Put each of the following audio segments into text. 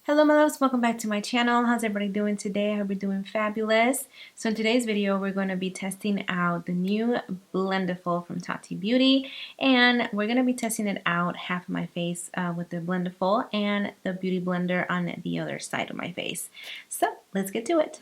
Hello my loves, welcome back to my channel. How's everybody doing today? I hope you're doing fabulous. So in today's video we're going to be testing out the new Blendiful from Tati Beauty, and we're going to be testing it out half of my face with the Blendiful and the Beauty Blender on the other side of my face. So let's get to it.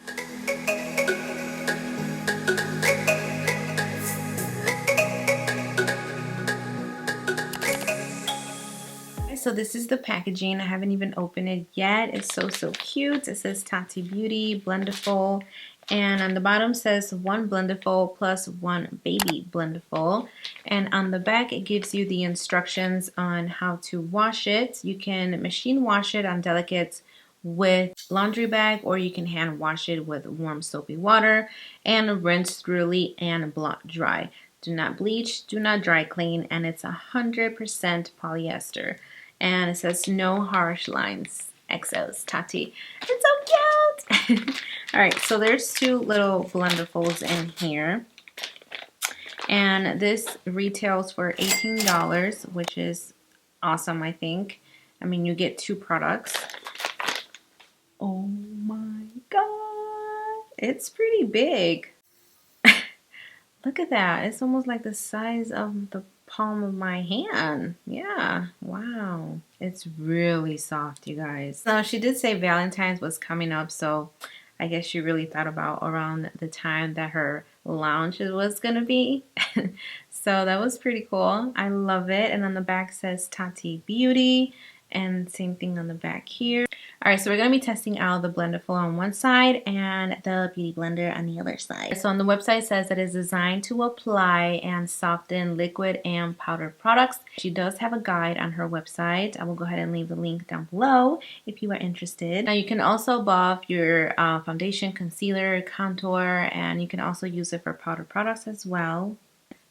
So this is the packaging. I haven't even opened it yet. It's so cute. It says Tati Beauty Blendiful, and on the bottom says one Blendiful plus one baby Blendiful, and on the back it gives you the instructions on how to wash it. You can machine wash it on delicates with laundry bag, or you can hand wash it with warm soapy water and rinse thoroughly and blot dry. Do not bleach, do not dry clean, and it's 100% polyester. And it says no harsh lines. XOs Tati. It's so cute. Alright, so there's two little Blendifuls in here. And this retails for $18, which is awesome, I think. I mean, you get two products. Oh my god. It's pretty big. Look at that. It's almost like the size of the palm of my hand. Yeah. Wow. It's really soft, you guys. So she did say Valentine's was coming up, so I guess she really thought about around the time that her launch was going to be. So that was pretty cool. I love it. And on the back says Tati Beauty, and same thing on the back here. Alright, so we're going to be testing out the Blendiful on one side and the Beauty Blender on the other side. So on the website it says that it's designed to apply and soften liquid and powder products. She does have a guide on her website. I will go ahead and leave the link down below if you are interested. Now you can also buff your foundation, concealer, contour, and you can also use it for powder products as well.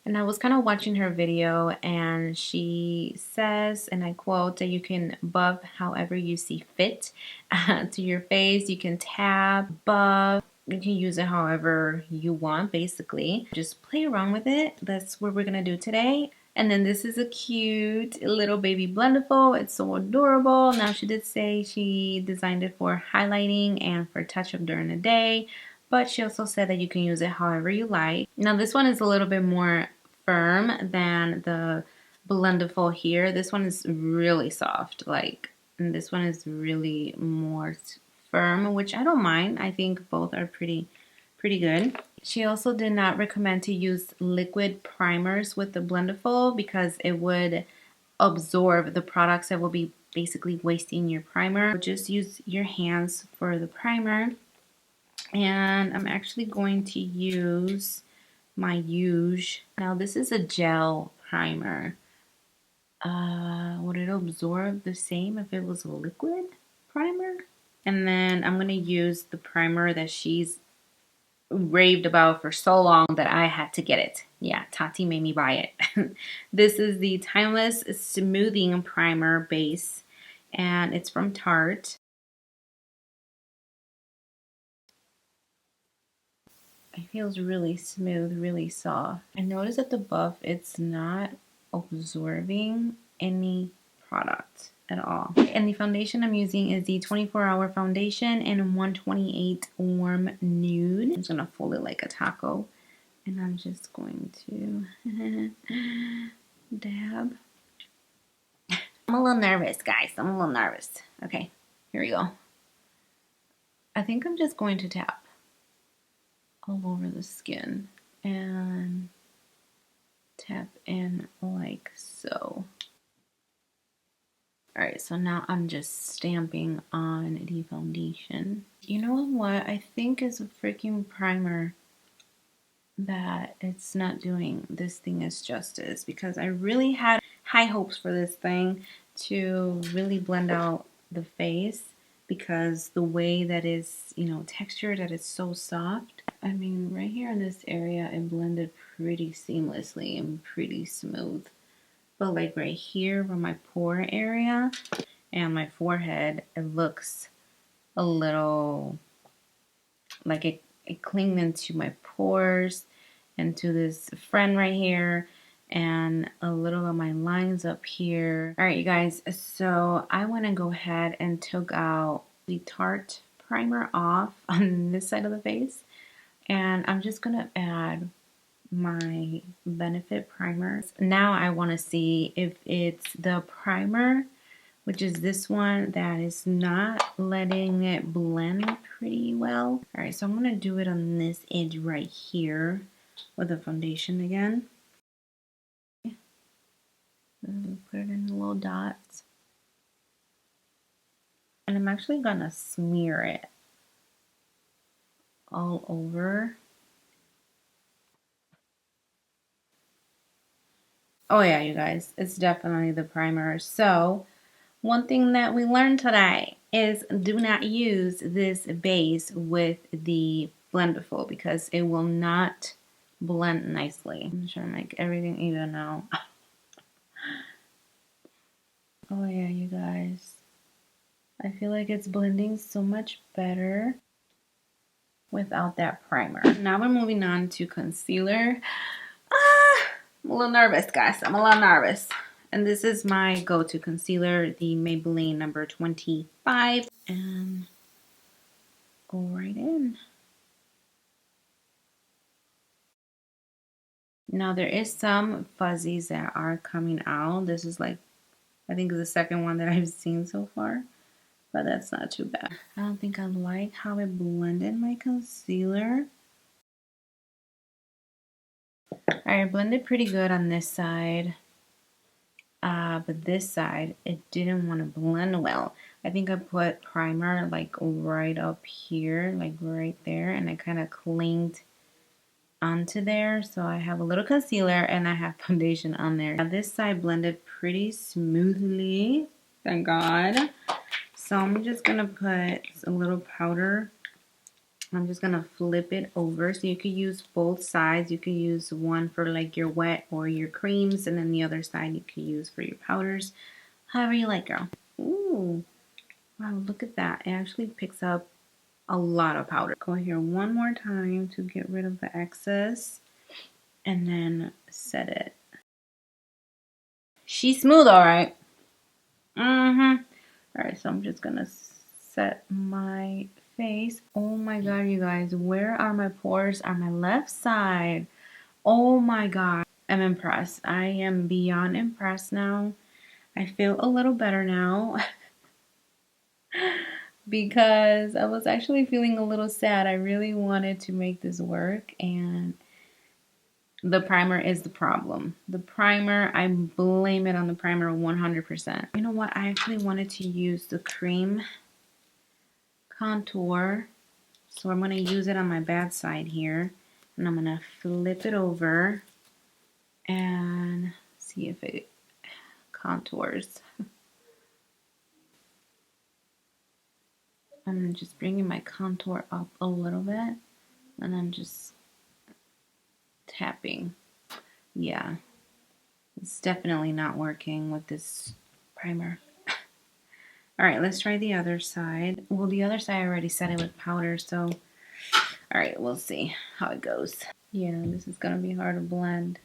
And I was kind of watching her video, and she says, and I quote, that you can buff however you see fit to your face. You can tap, buff, you can use it however you want, basically. Just play around with it. That's what we're going to do today. And then this is a cute little baby Blendiful. It's so adorable. Now she did say she designed it for highlighting and for touch-up during the day. But she also said that you can use it however you like. Now this one is a little bit more firm than the Blendiful here. This one is really soft, and this one is really more firm, which I don't mind. I think both are pretty good. She also did not recommend to use liquid primers with the Blendiful because it would absorb the products that will be basically wasting your primer. Just use your hands for the primer. And I'm actually going to use my Huge. Now this is a gel primer. Would it absorb the same if it was a liquid primer? And then I'm going to use the primer that she's raved about for so long that I had to get it. Yeah, Tati made me buy it. This is the Timeless Smoothing Primer Base, and it's from Tarte. It feels really smooth, really soft. I noticed that the buff, it's not absorbing any product at all. And the foundation I'm using is the 24-hour foundation in 128 Warm Nude. I'm just going to fold it like a taco. And I'm just going to dab. I'm a little nervous, guys. I'm a little nervous. Okay, here we go. I think I'm just going to tap all over the skin and tap in like so. Alright, so now I'm just stamping on the foundation. You know what? I think is a freaking primer that it's not doing this thing as justice, because I really had high hopes for this thing to really blend out the face, because the way that is, textured, that it's so soft. I mean, right here in this area, it blended pretty seamlessly and pretty smooth. But like right here where my pore area and my forehead, it looks a little like it clinged into my pores and to this friend right here. and a little of my lines up here. All right, you guys, so I want to go ahead and took out the Tarte primer off on this side of the face, and I'm just going to add my Benefit primer. Now I want to see if it's the primer, which is this one, that is not letting it blend pretty well. All right, so I'm going to do it on this edge right here with the foundation again. Put it in the little dots. And I'm actually going to smear it all over. Oh yeah, you guys, it's definitely the primer. So one thing that we learned today is do not use this base with the Blendiful because it will not blend nicely. I'm trying to make everything even now. Oh yeah, you guys. I feel like it's blending so much better without that primer. Now we're moving on to concealer. I'm a little nervous, guys. I'm a little nervous. And this is my go-to concealer, the Maybelline number 25. And go right in. Now there is some fuzzies that are coming out. This is like, I think the second one that I've seen so far. But that's not too bad. I don't think I like how it blended my concealer. Alright, blended pretty good on this side. But this side, it didn't want to blend well. I think I put primer like right up here, like right there, and I kind of clinged onto there. So I have a little concealer and I have foundation on there. Now this side blended pretty smoothly, thank God. So I'm just gonna put a little powder. I'm just gonna flip it over. So you could use both sides. You could use one for like your wet or your creams, and then the other side you could use for your powders. However you like, girl. Ooh, wow, look at that. It actually picks up a lot of powder. Go here one more time to get rid of the excess, and then set it. She's smooth, all right. All right, so I'm just gonna set my face. Oh my God, you guys, where are my pores? On my left side. Oh my God, I'm impressed. I am beyond impressed now. I feel a little better now because I was actually feeling a little sad. I really wanted to make this work, and the primer is the problem. The primer, I blame it on the primer 100%. You know what? I actually wanted to use the cream contour. So I'm going to use it on my bad side here. And I'm going to flip it over and see if it contours. I'm just bringing my contour up a little bit. And I'm just tapping. Yeah. It's definitely not working with this primer. Alright, let's try the other side. Well, the other side I already set it with powder, so alright, we'll see how it goes. Yeah, this is gonna be hard to blend.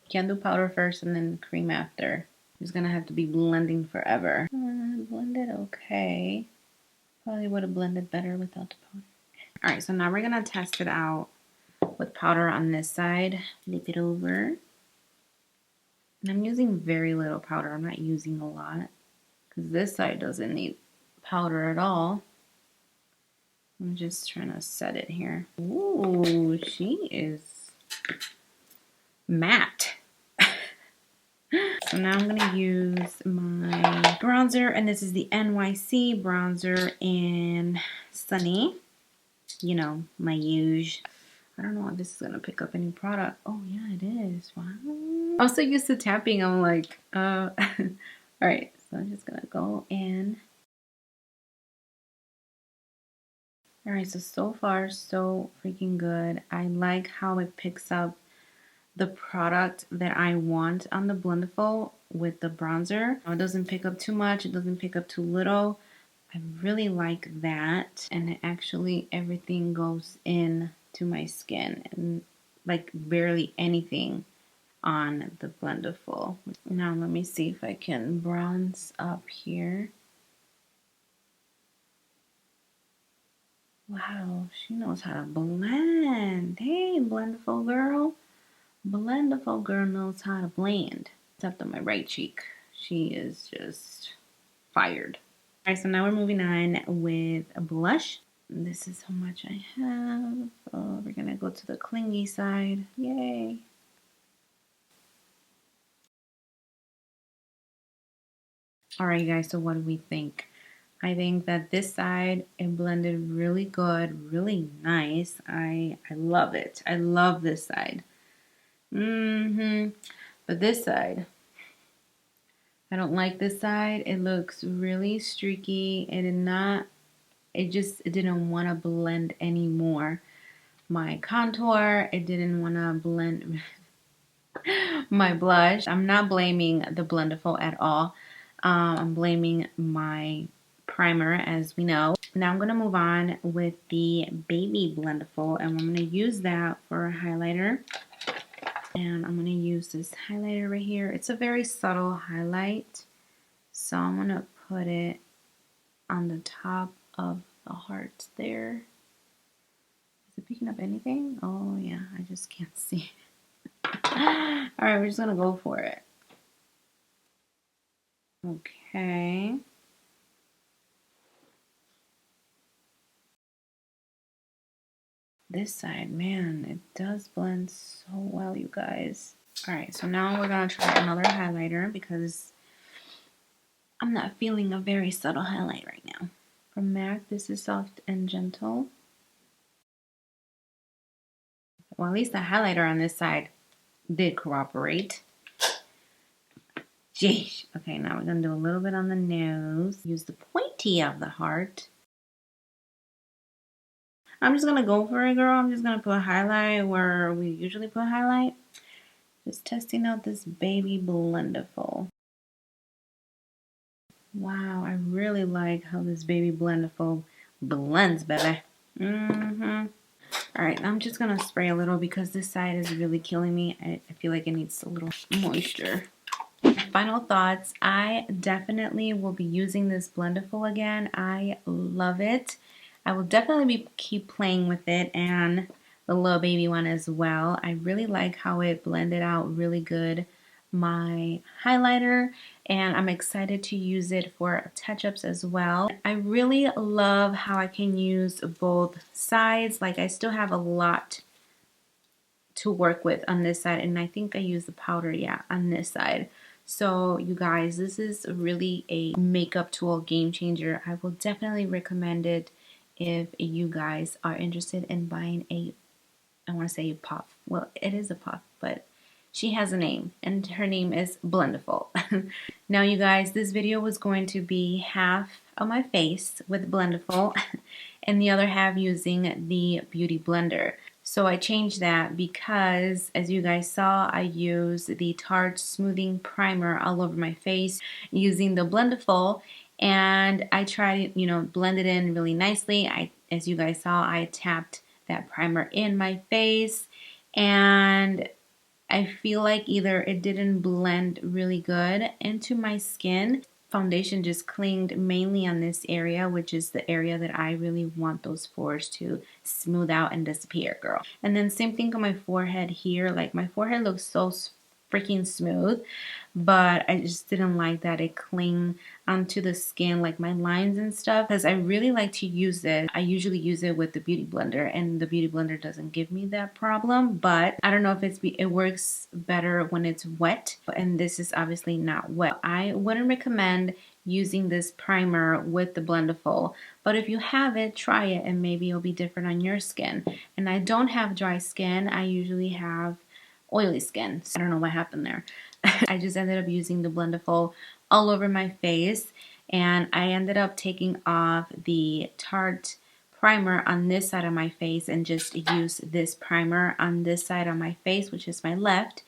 You can do powder first and then cream after. It's gonna have to be blending forever. Blended okay. Probably would have blended better without the powder. Alright, so now we're gonna test it out with powder on this side. Flip it over. And I'm using very little powder. I'm not using a lot because this side doesn't need powder at all. I'm just trying to set it here. Ooh, she is matte. So now I'm going to use my bronzer, and this is the NYC bronzer in Sunny. You know, my huge. I don't know if this is going to pick up any product. Oh, yeah, it is. Wow. I'm so used to tapping. I'm like, Alright, so I'm just going to go in. Alright, so far, so freaking good. I like how it picks up the product that I want on the Blendiful with the bronzer. It doesn't pick up too much. It doesn't pick up too little. I really like that. And it actually, everything goes in to my skin. And like barely anything on the Blendiful. Now let me see if I can bronze up here. Wow, she knows how to blend. Hey, Blendiful girl. Blendiful girl knows how to blend. Except on my right cheek. She is just fired. Alright, so now we're moving on with a blush. This is how much I have. Oh, we're gonna go to the clingy side. Yay. Alright, you guys, so what do we think? I think that this side, it blended really good, really nice. I love it. I love this side. But this side, I don't like this side. It looks really streaky. It didn't want to blend anymore. My contour, it didn't want to blend my blush. I'm not blaming the Blendiful at all. I'm blaming my primer, as we know. Now I'm going to move on with the Baby Blendiful, and I'm going to use that for a highlighter. And I'm going to use this highlighter right here. It's a very subtle highlight, so I'm going to put it on the top of the heart there. Is it picking up anything? Oh yeah, I just can't see. Alright, we're just going to go for it. Okay. This side, man, it does blend so well, you guys. Alright, so now we're going to try another highlighter because I'm not feeling a very subtle highlight right now. From MAC, this is Soft and Gentle. Well, at least the highlighter on this side did cooperate. Jeez. Okay, now we're going to do a little bit on the nose. Use the pointy of the heart. I'm just going to go for it, girl. I'm just going to put a highlight where we usually put highlight. Just testing out this Baby Blendiful. Wow, I really like how this Baby Blendiful blends, baby. Alright, I'm just going to spray a little because this side is really killing me. I feel like it needs a little moisture. Final thoughts. I definitely will be using this Blendiful again. I love it. I will definitely keep playing with it and the little baby one as well. I really like how it blended out really good my highlighter, and I'm excited to use it for touch-ups as well. I really love how I can use both sides. Like, I still have a lot to work with on this side, and I think I use the powder, yeah, on this side. So you guys, this is really a makeup tool game changer. I will definitely recommend it if you guys are interested in buying a, I want to say a puff. Well, it is a puff, but she has a name, and her name is Blendiful. Now, you guys, this video was going to be half of my face with Blendiful and the other half using the Beauty Blender. So I changed that because, as you guys saw, I used the Tarte Smoothing Primer all over my face using the Blendiful, and I tried it, blend it in really nicely. As you guys saw, I tapped that primer in my face, and I feel like either it didn't blend really good into my skin. Foundation just clinged mainly on this area, which is the area that I really want those pores to smooth out and disappear, girl. And then same thing on my forehead here. Like, my forehead looks so freaking smooth, but I just didn't like that it clinged onto the skin, like my lines and stuff, because I really like to use it. I usually use it with the Beauty Blender, and the Beauty Blender doesn't give me that problem, but I don't know if it works better when it's wet, and this is obviously not wet. I wouldn't recommend using this primer with the Blendiful, but if you have it, try it, and maybe it'll be different on your skin. And I don't have dry skin. I usually have oily skin. So I don't know what happened there. I just ended up using the Blendiful all over my face, and I ended up taking off the Tarte primer on this side of my face and just use this primer on this side of my face, which is my left,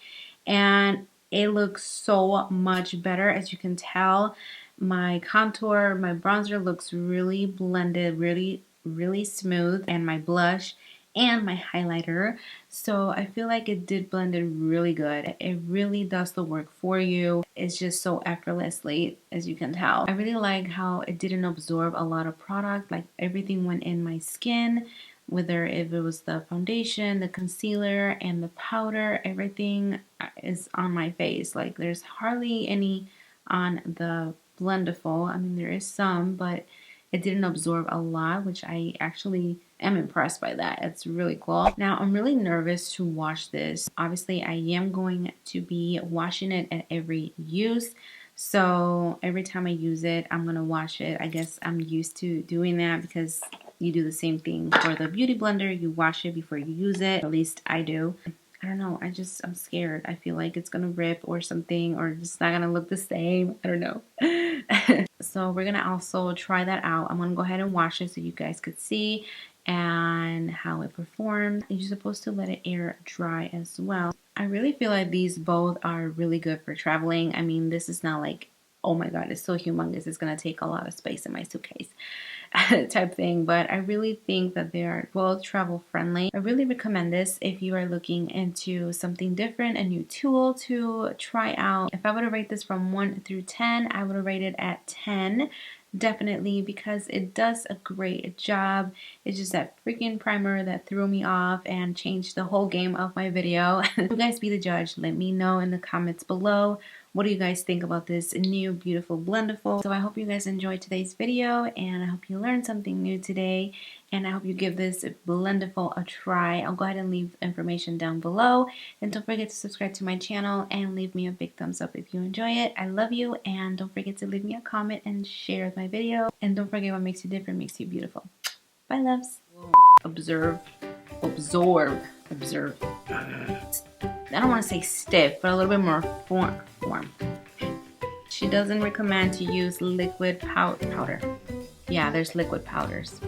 and it looks so much better. As you can tell, my contour, my bronzer looks really blended, really smooth, and my blush and my highlighter. So I feel like it did blend it really good. It really does the work for you. It's just so effortlessly, as you can tell. I really like how it didn't absorb a lot of product. Like everything went in my skin, whether if it was the foundation, the concealer, and the powder, everything is on my face. Like there's hardly any on the Blendiful. I mean, there is some, but it didn't absorb a lot, which I actually am impressed by that. It's really cool. Now, I'm really nervous to wash this. Obviously, I am going to be washing it at every use. So every time I use it, I'm going to wash it. I guess I'm used to doing that because you do the same thing for the beauty blender. You wash it before you use it. At least I do. I don't know. I'm scared. I feel like it's going to rip or something, or just not going to look the same. I don't know. So we're going to also try that out. I'm going to go ahead and wash it so you guys could see and how it performs. You're supposed to let it air dry as well. I really feel like these both are really good for traveling. I mean, this is not like, oh my god, it's so humongous, it's going to take a lot of space in my suitcase type thing, but I really think that they are both travel friendly. I really recommend this if you are looking into something different, a new tool to try out. If I were to rate this from 1 through 10, I would rate it at 10. Definitely, because it does a great job. It's just that freaking primer that threw me off and changed the whole game of my video. You guys be the judge. Let me know in the comments below. What do you guys think about this new beautiful Blendiful? So I hope you guys enjoyed today's video, and I hope you learned something new today, and I hope you give this Blendiful a try. I'll go ahead and leave information down below, and don't forget to subscribe to my channel and leave me a big thumbs up if you enjoy it. I love you, and don't forget to leave me a comment and share my video, and don't forget, what makes you different makes you beautiful. Bye, loves. Observe, absorb, observe. I don't want to say stiff, but a little bit more form. She doesn't recommend to use liquid powder. Yeah, there's liquid powders.